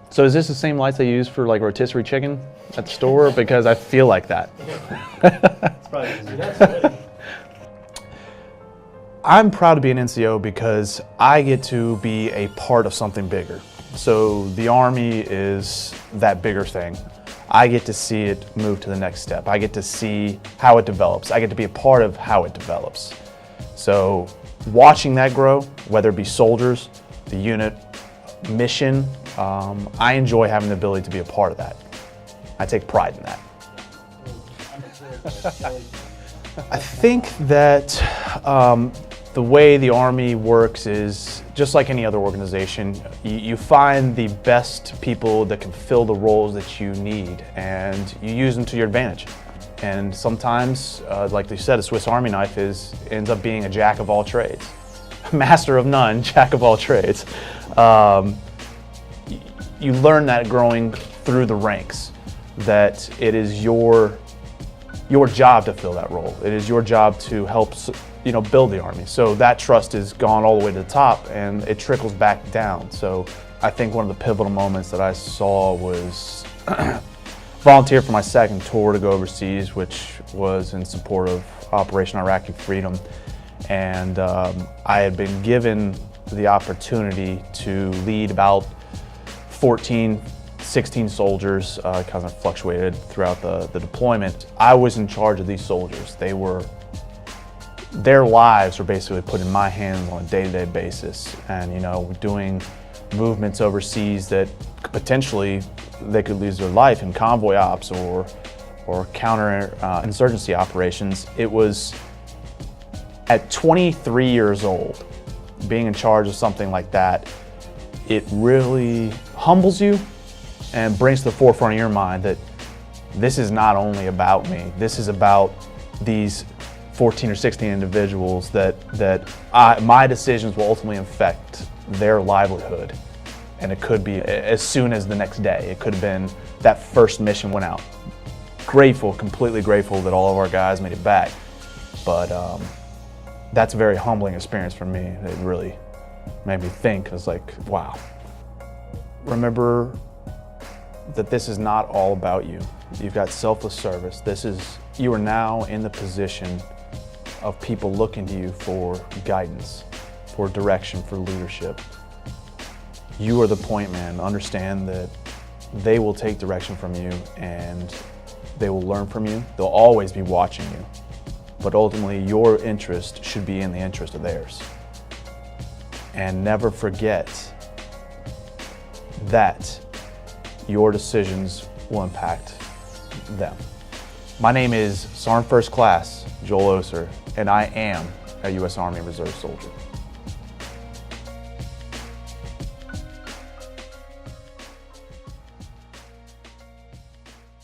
So is this the same lights they use for like rotisserie chicken at the store? Because I feel like that. I'm proud to be an NCO because I get to be a part of something bigger. So the Army is that bigger thing. I get to see it move to the next step. I get to see how it develops. I get to be a part of how it develops. So watching that grow, whether it be soldiers, the unit, mission, I enjoy having the ability to be a part of that. I take pride in that. I think that the way the Army works is just like any other organization. You find the best people that can fill the roles that you need, and you use them to your advantage. And sometimes, like they said, a Swiss Army knife ends up being a jack of all trades. Master of none, jack of all trades. You learn that growing through the ranks, that it is your job to fill that role. It is your job to help build the Army. So that trust is gone all the way to the top, and it trickles back down. So I think one of the pivotal moments that I saw was volunteer for my second tour to go overseas, which was in support of Operation Iraqi Freedom. And I had been given the opportunity to lead about 14, 16 soldiers, kind of fluctuated throughout the deployment. I was in charge of these soldiers. Their lives were basically put in my hands on a day-to-day basis, and doing movements overseas that potentially they could lose their life in convoy ops or counter insurgency operations. It was at 23 years old, being in charge of something like that, it really humbles you and brings to the forefront of your mind that this is not only about me. This is about these 14 or 16 individuals that my decisions will ultimately affect their livelihood. And it could be as soon as the next day. It could have been that first mission went out. Grateful, completely grateful that all of our guys made it back. But that's a very humbling experience for me. It really made me think. I was like, wow. Remember that this is not all about you. You've got selfless service. You are now in the position of people looking to you for guidance, for direction, for leadership. You are the point man. Understand that they will take direction from you and they will learn from you. They'll always be watching you. But ultimately, your interest should be in the interest of theirs. And never forget that your decisions will impact them. My name is Sergeant First Class Joel Oser, and I am a U.S. Army Reserve soldier.